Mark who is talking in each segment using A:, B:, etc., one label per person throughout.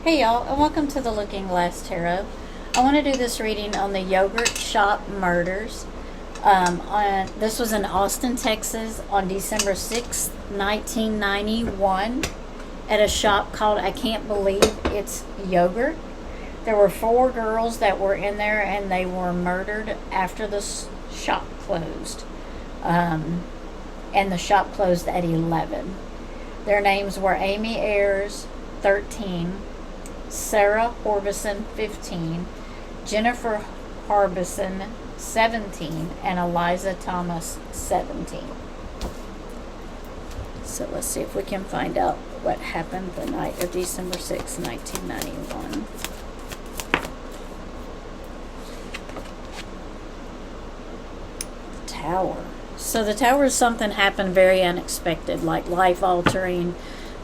A: Hey y'all, and welcome to the Looking Glass Tarot. I want to do this reading on the yogurt shop murders. This was in Austin, Texas on December 6th, 1991 at a shop called I Can't Believe It's Yogurt. There were 4 girls that were in there and they were murdered after the shop closed. And the shop closed at 11. Their names were Amy Ayers, 13, Sarah Harbison, 15, Jennifer Harbison, 17, and Eliza Thomas, 17. So let's see if we can find out what happened the night of December 6, 1991. The Tower. So the tower is something happened very unexpected, like life-altering,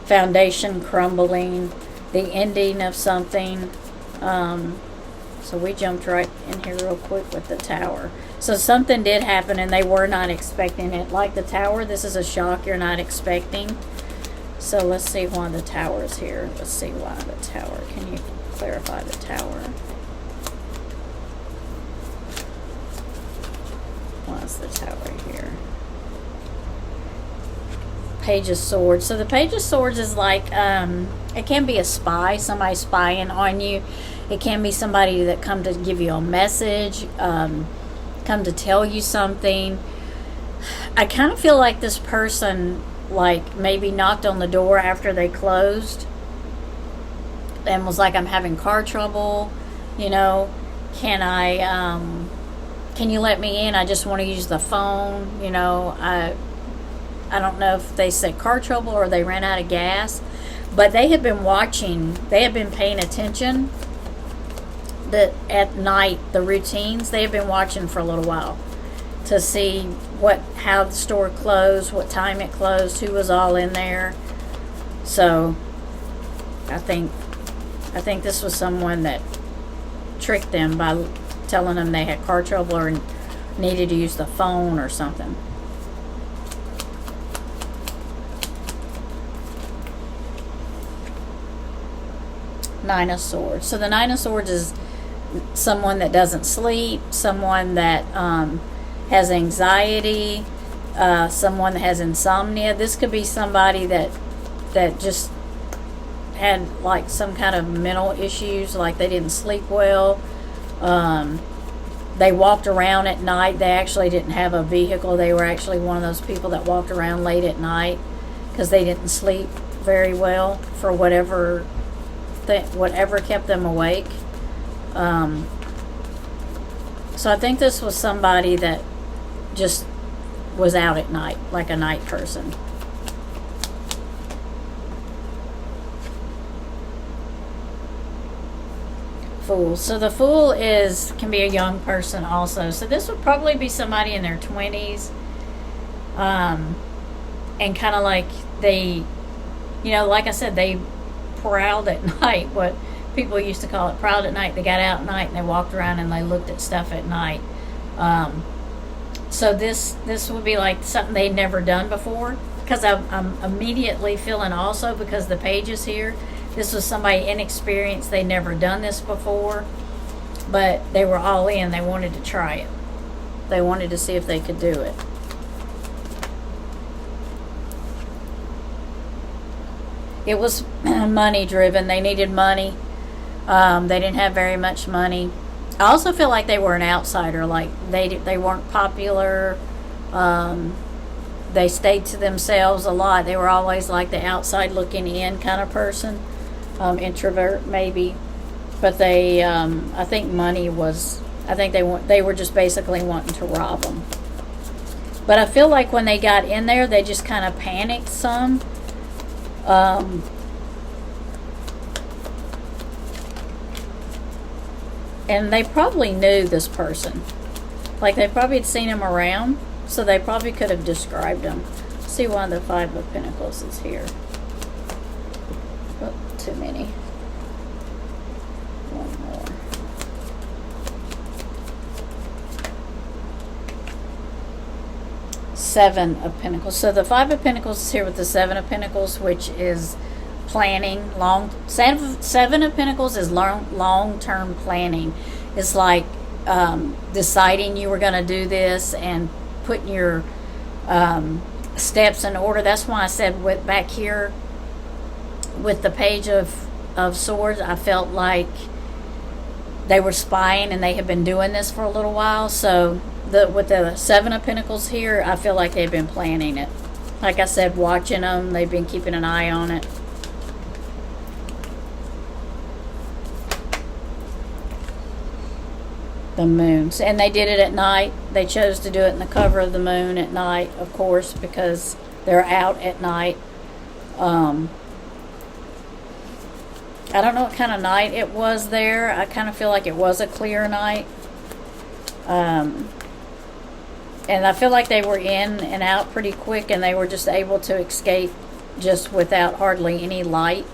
A: foundation crumbling, the ending of something. So we jumped right in here real quick with the tower. So something did happen and they were not expecting it. Like the tower, this is a shock you're not expecting. So let's see why the tower is here. Let's see why the tower. Can you clarify the tower? Why is the tower here? Page of Swords. So the Page of Swords is like, it can be a spy, somebody spying on you. It can be somebody that come to give you a message, come to tell you something. I kind of feel like this person, like, maybe knocked on the door after they closed and was like, I'm having car trouble, you know, can you let me in? I just want to use the phone, you know. I don't know if they said car trouble or they ran out of gas, but they had been watching, they had been paying attention that at night, the routines, they had been watching for a little while to see how the store closed, what time it closed, who was all in there. So I think this was someone that tricked them by telling them they had car trouble or needed to use the phone or something. Nine of Swords. So the Nine of Swords is someone that doesn't sleep, someone that has anxiety, someone that has insomnia. This could be somebody that just had like some kind of mental issues, like they didn't sleep well. They walked around at night. They actually didn't have a vehicle. They were actually one of those people that walked around late at night because they didn't sleep very well for whatever kept them awake. So I think this was somebody that just was out at night, like a night person. Fool. So the Fool can be a young person also. So this would probably be somebody in their 20s. And kind of like they, you know, like I said, they prowled at night, what people used to call it, prowled at night. They got out at night and they walked around and they looked at stuff at night. So this would be like something they'd never done before, because I'm immediately feeling also, because the page is here, this was somebody inexperienced. They never done this before, but they were all in. They wanted to try it. They wanted to see if they could do it. It was money driven. They needed money. They didn't have very much money. I also feel like they were an outsider. Like they weren't popular. They stayed to themselves a lot. They were always like the outside looking in kind of person. Introvert maybe. But they, I think money was, I think they were just basically wanting to rob them. But I feel like when they got in there, they just kind of panicked some. And they probably knew this person. Like they probably had seen him around, so they probably could have described him. See why the Five of Pentacles is here. Oh, too many. One more. Seven of Pentacles. So the Five of Pentacles is here with the Seven of Pentacles, which is planning. Seven of Pentacles is long-term planning. It's like deciding you were going to do this and putting your steps in order. That's why I said back here with the Page of Swords, I felt like they were spying and they had been doing this for a little while. So with the Seven of Pentacles here, I feel like they've been planning it. Like I said, watching them, they've been keeping an eye on it. The moons, and they did it at night. They chose to do it in the cover of the moon at night, of course, because they're out at night. I don't know what kind of night it was there. I kind of feel like it was a clear night. And I feel like they were in and out pretty quick, and they were just able to escape just without hardly any light.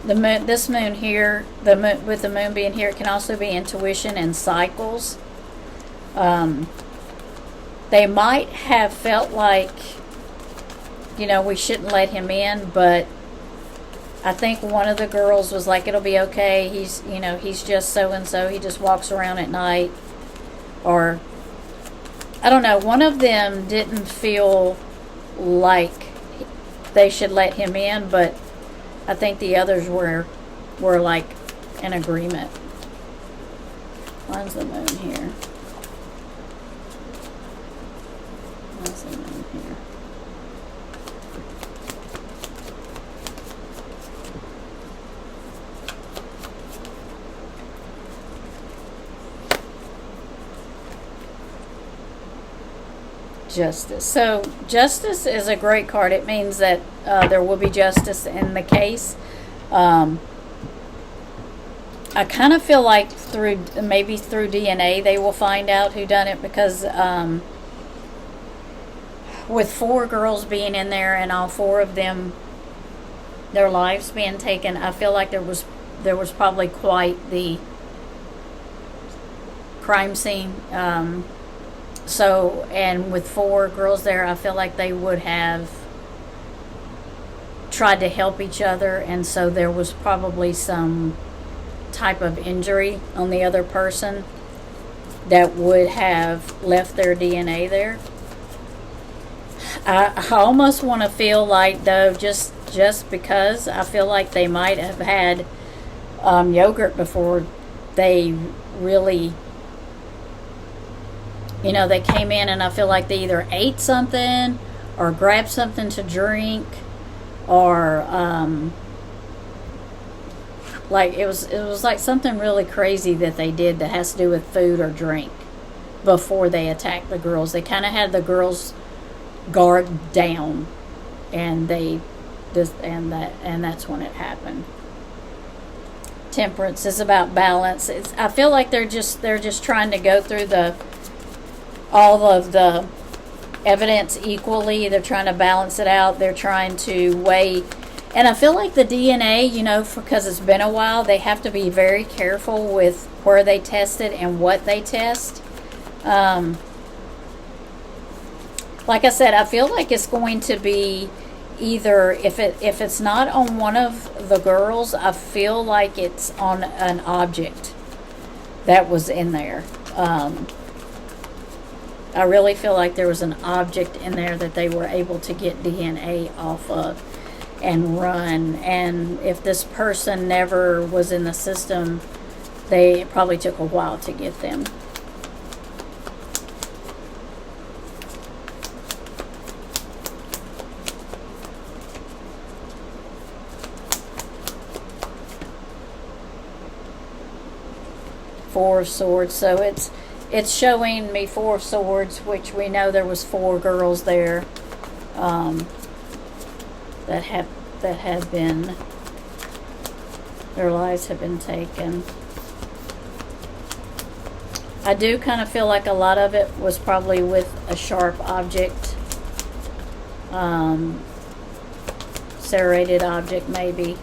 A: This moon here, with the moon being here, it can also be intuition and cycles. They might have felt like, we shouldn't let him in, but I think one of the girls was like, it'll be okay. He's just so-and-so. He just walks around at night. Or, I don't know. One of them didn't feel like they should let him in, but I think the others were like in agreement. Where's the moon here? Where's the moon here? Justice. So justice is a great card. It means that there will be justice in the case. I kind of feel like maybe through DNA they will find out who done it, because with 4 girls being in there and all 4 of them, their lives being taken, I feel like there was probably quite the crime scene. So, and with 4 girls there, I feel like they would have tried to help each other, and so there was probably some type of injury on the other person that would have left their DNA there. I almost want to feel like, though, just because I feel like they might have had yogurt before they really... they came in, and I feel like they either ate something or grabbed something to drink, or like it was like something really crazy that they did that has to do with food or drink before they attacked the girls. They kind of had the girls guard down, and that's when it happened. Temperance is about balance. I feel like they're just trying to go through all of the evidence equally. They're trying to balance it out. They're trying to weigh. And I feel like the DNA, because it's been a while, they have to be very careful with where they test it and what they test. Like I said, I feel like it's going to be either, if it's not on one of the girls, I feel like it's on an object that was in there. I really feel like there was an object in there that they were able to get DNA off of and run. And if this person never was in the system, it probably took a while to get them. Four of Swords. So it's showing me 4 of Swords, which we know there was 4 girls there that have been, their lives have been taken. I do kind of feel like a lot of it was probably with a sharp object, serrated object maybe.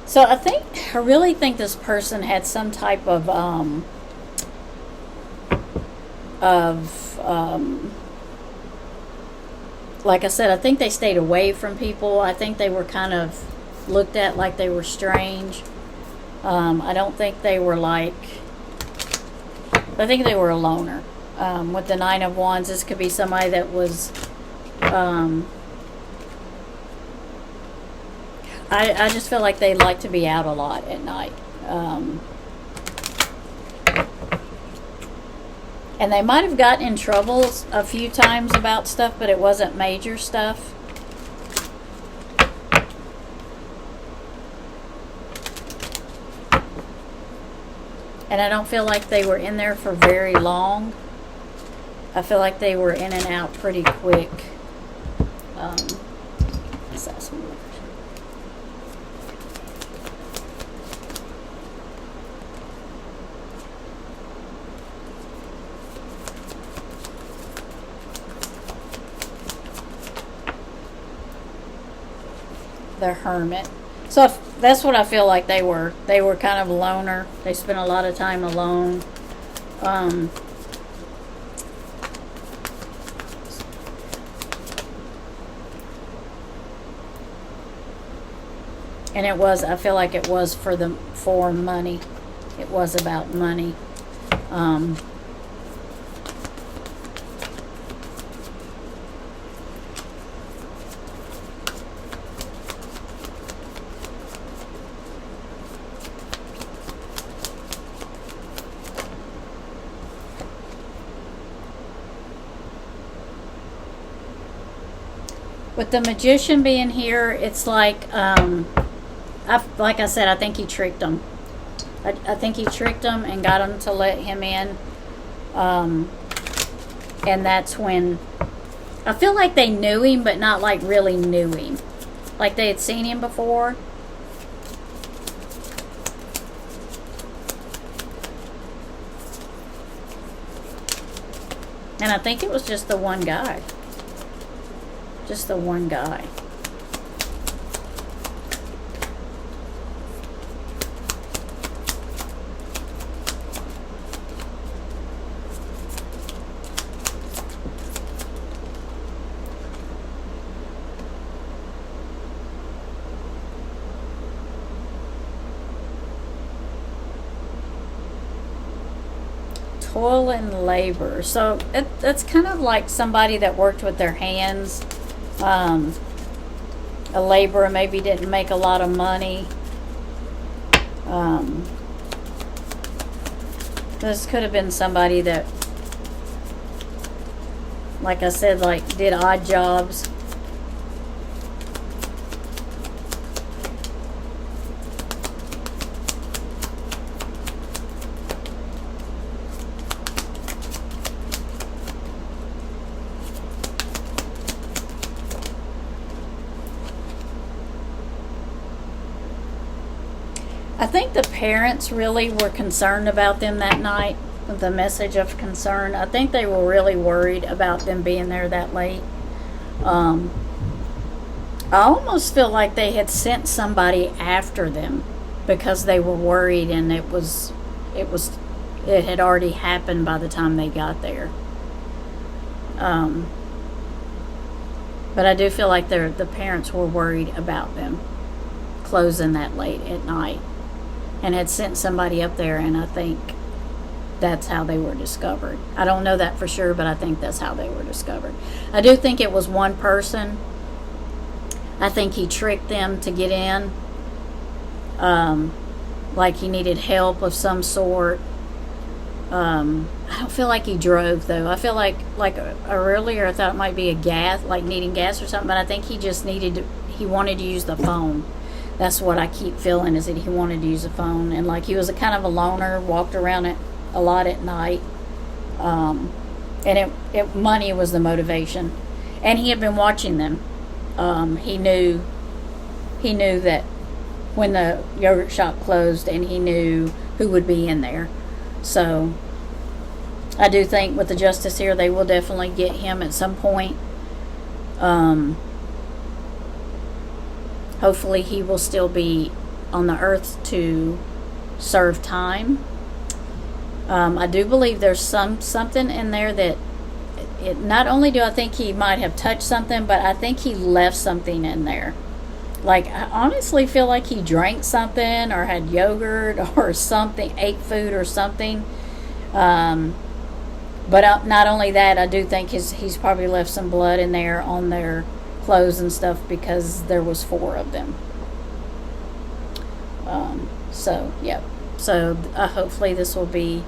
A: So I really think this person had some type of like I said, I think they stayed away from people. I think they were kind of looked at like they were strange. I don't think they were like, I think they were a loner. With the Nine of Wands, this could be somebody that was, I just feel like they like to be out a lot at night. And they might have gotten in trouble a few times about stuff, but it wasn't major stuff. And I don't feel like they were in there for very long. I feel like they were in and out pretty quick. The Hermit. So that's what I feel like they were. They were kind of a loner. They spent a lot of time alone. And it was, I feel like it was for money. It was about money. With the Magician being here, it's like, like I said, I think he tricked them. I think he tricked them and got them to let him in. And that's when, I feel like they knew him, but not like really knew him. Like they had seen him before. And I think it was just the one guy. Just the one guy. Toil and labor. So that's kind of like somebody that worked with their hands. A laborer maybe didn't make a lot of money. This could have been somebody that, like I said, like did odd jobs. I think the parents really were concerned about them that night, the message of concern. I think they were really worried about them being there that late. I almost feel like they had sent somebody after them because they were worried, and it had already happened by the time they got there. But I do feel like the parents were worried about them closing that late at night, and had sent somebody up there, and I think that's how they were discovered. I don't know that for sure, but I think that's how they were discovered. I do think it was one person. I think he tricked them to get in. Like he needed help of some sort. I don't feel like he drove, though. I feel like earlier I thought it might be a gas, like needing gas or something, but I think he just he wanted to use the phone. That's what I keep feeling, is that he wanted to use a phone. And like he was a kind of a loner, walked around it a lot at night. And money was the motivation. And he had been watching them. He knew that when the yogurt shop closed, and he knew who would be in there. So I do think with the Justice here, they will definitely get him at some point. Hopefully he will still be on the earth to serve time. I do believe there's something in there that not only do I think he might have touched something, but I think he left something in there. Like, I honestly feel like he drank something or had yogurt or something, ate food or something. But not only that, I do think he's probably left some blood in there on their clothes and stuff, because there was 4 of them. So, yep. So, hopefully this will be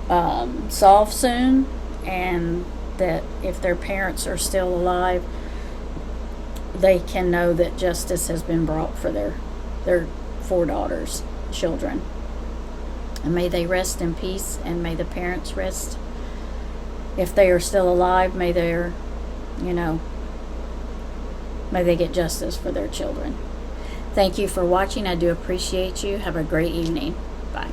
A: solved soon, and that if their parents are still alive, they can know that justice has been brought for their 4 daughters' children. And may they rest in peace, and may the parents rest. If they are still alive, may they get justice for their children. Thank you for watching. I do appreciate you. Have a great evening. Bye.